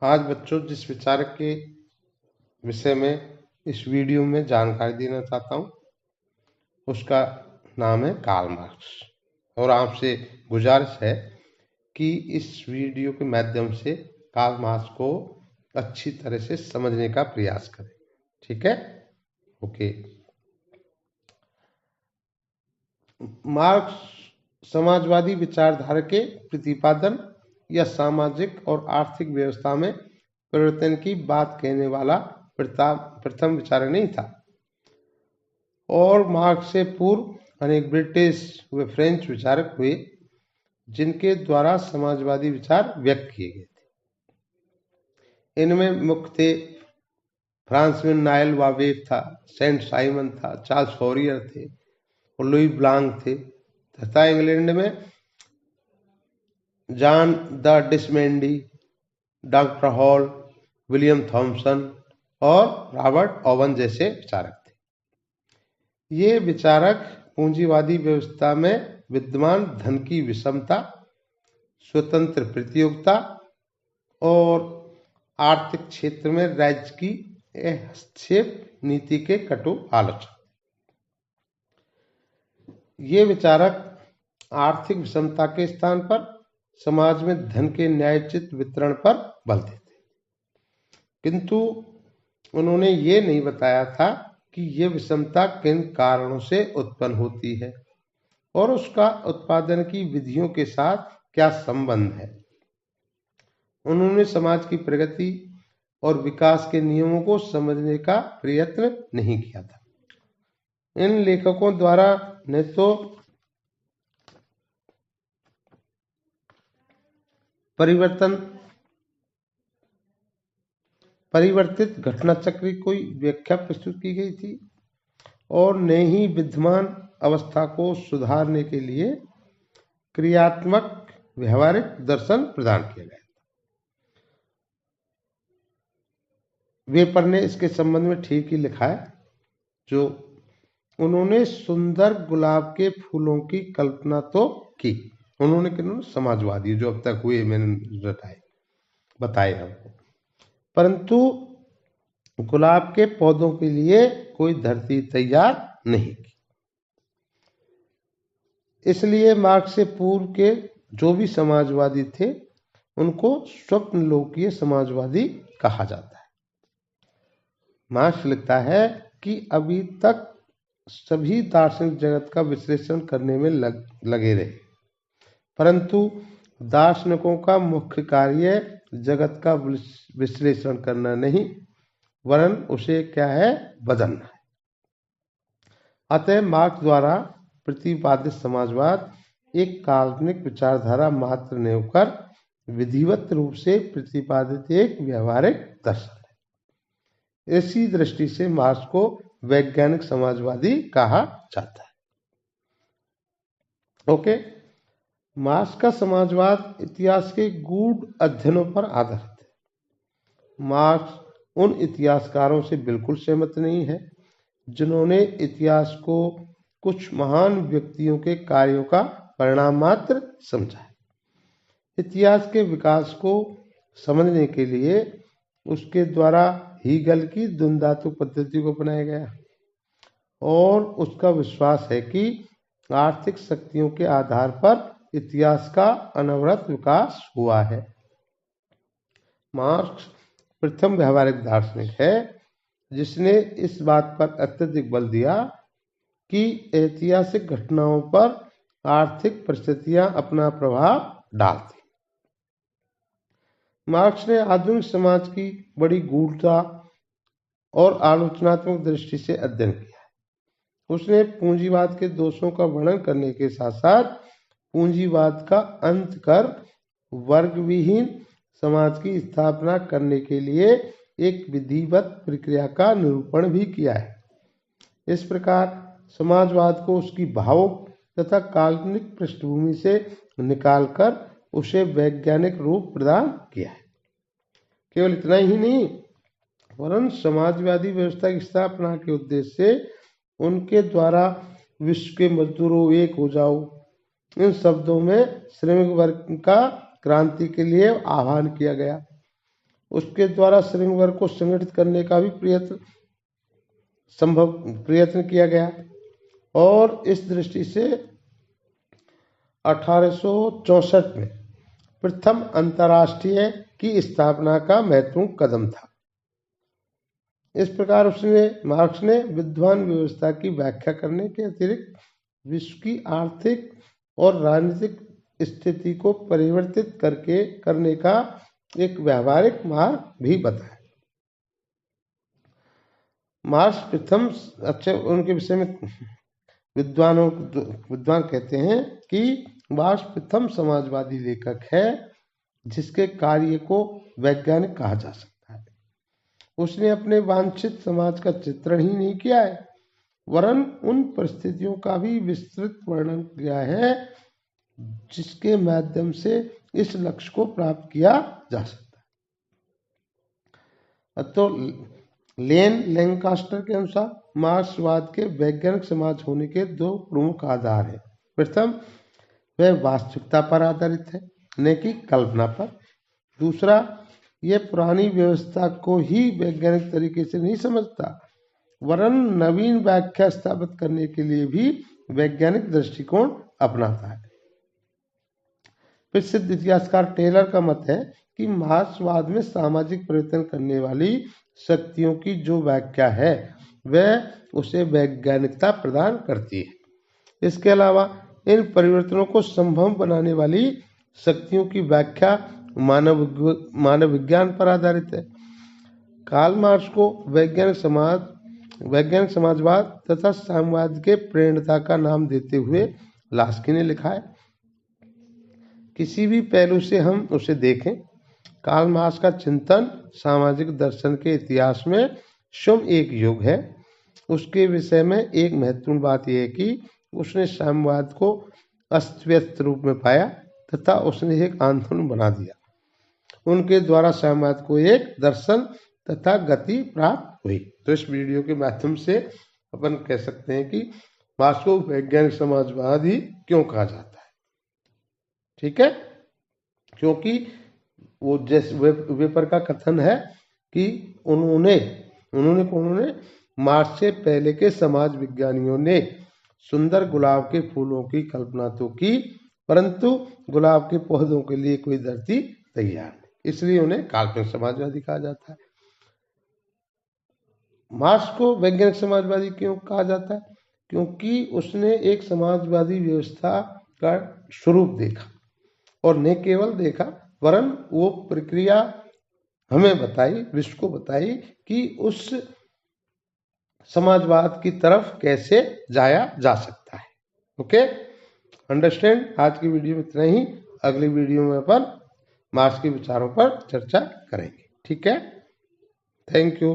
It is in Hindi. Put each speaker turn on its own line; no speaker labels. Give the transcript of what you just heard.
आज बच्चों जिस विचारक के विषय में इस वीडियो में जानकारी देना चाहता हूँ उसका नाम है कार्ल मार्क्स। और आपसे गुजारिश है कि इस वीडियो के माध्यम से कार्ल मार्क्स को अच्छी तरह से समझने का प्रयास करें। ठीक है, ओके। मार्क्स समाजवादी विचारधारा के प्रतिपादन या सामाजिक और आर्थिक व्यवस्था में परिवर्तन की बात कहने वाला प्रथम विचारक नहीं था, और मार्क्स से पूर्व अनेक ब्रिटिश व फ्रेंच विचारक हुए जिनके द्वारा समाजवादी विचार व्यक्त किए गए थे। इनमें मुख्य थे फ्रांस में नायल वावेव था, सेंट साइमन था, चार्ल्स फॉरियर थे और लुई ब्लांक थे, तथा इंग्लैंड में जॉन द डिसमेंडी, डॉक्टर हॉल, विलियम थॉमसन और रॉबर्ट ओवन जैसे विचारक थे। ये विचारक पूंजीवादी व्यवस्था में विद्यमान धन की विषमता, स्वतंत्र प्रतियोगिता और आर्थिक क्षेत्र में राज्य की हस्तक्षेप नीति के कटु आलोचक। ये विचारक आर्थिक विषमता के स्थान पर समाज में धन के न्यायोचित वितरण पर बल देते, किंतु उन्होंने ये नहीं बताया था कि ये विषमता किन कारणों से उत्पन्न होती है और उसका उत्पादन की विधियों के साथ क्या संबंध है। उन्होंने समाज की प्रगति और विकास के नियमों को समझने का प्रयत्न नहीं किया था। इन लेखकों द्वारा न तो परिवर्तित घटना चक्र की कोई व्याख्या प्रस्तुत की गई थी और न ही विद्यमान अवस्था को सुधारने के लिए क्रियात्मक व्यवहारिक दर्शन प्रदान किया गया। वेपर ने इसके संबंध में ठीक ही लिखा है, जो उन्होंने सुंदर गुलाब के फूलों की कल्पना तो की, उन्होंने समाजवादी जो अब तक हुए मैंने बताए हमको, परंतु गुलाब के पौधों के लिए कोई धरती तैयार नहीं की। इसलिए मार्क्स से पूर्व के जो भी समाजवादी थे उनको स्वप्नलोकीय समाजवादी कहा जाता है। मार्क्स लिखता है कि अभी तक सभी दार्शनिक जगत का विश्लेषण करने में लगे रहे, परंतु दार्शनिकों का मुख्य कार्य जगत का विश्लेषण करना नहीं, वरन उसे क्या है, बदलना है। अतः मार्क्स द्वारा प्रतिपादित समाजवाद एक काल्पनिक विचारधारा मात्र नहीं होकर विधिवत रूप से प्रतिपादित एक व्यवहारिक दर्शन है। इसी दृष्टि से मार्क्स को वैज्ञानिक समाजवादी कहा जाता है। ओके, मार्क्स का समाजवाद इतिहास के गूढ़ अध्ययनों पर आधारित है। मार्क्स उन इतिहासकारों से बिल्कुल सहमत नहीं है जिन्होंने इतिहास को कुछ महान व्यक्तियों के कार्यों का परिणाम मात्र समझा है। इतिहास के विकास को समझने के लिए उसके द्वारा हीगल की द्वंद्वात्मक पद्धति को अपनाया गया और उसका विश्वास है कि आर्थिक शक्तियों के आधार पर इतिहास का अनवरत विकास हुआ है। मार्क्स प्रथम व्यवहारिक दार्शनिक है जिसने इस बात पर अत्यधिक बल दिया कि ऐतिहासिक घटनाओं पर आर्थिक परिस्थितियां अपना प्रभाव डालती। मार्क्स ने आधुनिक समाज की बड़ी गूढ़ता और आलोचनात्मक दृष्टि से अध्ययन किया है। उसने पूंजीवाद के दोषों का वर्णन करने के साथ साथ पूंजीवाद का अंत कर वर्ग विहीन समाज की स्थापना करने के लिए एक विधिवत प्रक्रिया का निरूपण भी किया है। इस प्रकार समाजवाद को उसकी भावुक तथा काल्पनिक पृष्ठभूमि से निकालकर उसे वैज्ञानिक रूप प्रदान किया है। केवल इतना ही नहीं, वरन समाजवादी व्यवस्था की स्थापना के उद्देश्य से उनके द्वारा विश्व के मजदूरों एक हो जाओ, इन शब्दों में श्रमिक वर्ग का क्रांति के लिए आह्वान किया गया उसके द्वारा श्रमिक वर्ग को संगठित करने का भी प्रयत्न किया गया और इस दृष्टि से 1864 में प्रथम अंतर्राष्ट्रीय की स्थापना का महत्वपूर्ण कदम था। इस प्रकार मार्क्स ने विद्वान व्यवस्था की व्याख्या करने के अतिरिक्त विश्व की आर्थिक और राजनीतिक स्थिति को परिवर्तित करने का एक व्यावहारिक मार्ग भी बताया। मार्क्स प्रथम उनके विषय में विद्वान कहते हैं कि मार्क्स प्रथम समाजवादी लेखक है जिसके कार्य को वैज्ञानिक कहा जा सकता है। उसने अपने वांछित समाज का चित्रण ही नहीं किया है वरन उन परिस्थितियों का भी विस्तृत वर्णन किया है जिसके माध्यम से इस लक्ष्य को प्राप्त किया जा सकता है। तो लेन लैंकास्टर के अनुसार मार्क्सवाद के वैज्ञानिक समाज होने के दो प्रमुख आधार हैं। प्रथम, वह वास्तविकता पर आधारित है न कि कल्पना पर। दूसरा, यह पुरानी व्यवस्था को ही वैज्ञानिक तरीके से नहीं समझता वरन नवीन व्याख्या स्थापित करने के लिए भी वैज्ञानिक दृष्टिकोण अपनाता है। प्रसिद्ध इतिहासकार टेलर का मत है कि मार्क्सवाद में सामाजिक परिवर्तन करने वाली शक्तियों की जो व्याख्या है वह उसे वैज्ञानिकता प्रदान करती है। इसके अलावा इन परिवर्तनों को संभव बनाने वाली शक्तियों की व्याख्या मानव विज्ञान पर आधारित है। कार्ल मार्क्स को वैज्ञानिक समाजवाद तथा साम्यवाद के प्रेरणा का नाम देते हुए लास्की ने लिखा है। किसी भी पहलू से हम उसे देखें, कार्ल मार्क्स का चिंतन सामाजिक दर्शन के इतिहास में स्वयं एक युग है। उसके विषय में एक महत्वपूर्ण बात यह है कि उसने साम्यवाद को अस्त व्यस्त रूप में पाया तथा उसने एक आंदोलन बना दिया। उनके द्वारा साम्यवाद को एक दर्शन तथा गति प्राप्त हुई। तो इस वीडियो के माध्यम से अपन कह सकते हैं कि मार्क्स को वैज्ञानिक समाजवाद ही क्यों कहा जाता है। ठीक है, क्योंकि वो जैसे वेपर का कथन है कि उन्होंने मार्क्स से पहले के समाज विज्ञानियों ने सुंदर गुलाब के फूलों की कल्पना तो की परंतु गुलाब के पौधों के लिए कोई धरती तैयार नहीं, इसलिए उन्हें काल्पनिक समाजवादी कहा जाता है। मार्क्स को वैज्ञानिक समाजवादी क्यों कहा जाता है? क्योंकि उसने एक समाजवादी व्यवस्था का स्वरूप देखा और न केवल देखा वरन वो प्रक्रिया हमें बताई, विश्व को बताई कि उस समाजवाद की तरफ कैसे जाया जा सकता है। Okay, understand. आज की वीडियो में इतना ही। अगली वीडियो में अपन मार्क्स के विचारों पर चर्चा करेंगे। ठीक है, थैंक यू।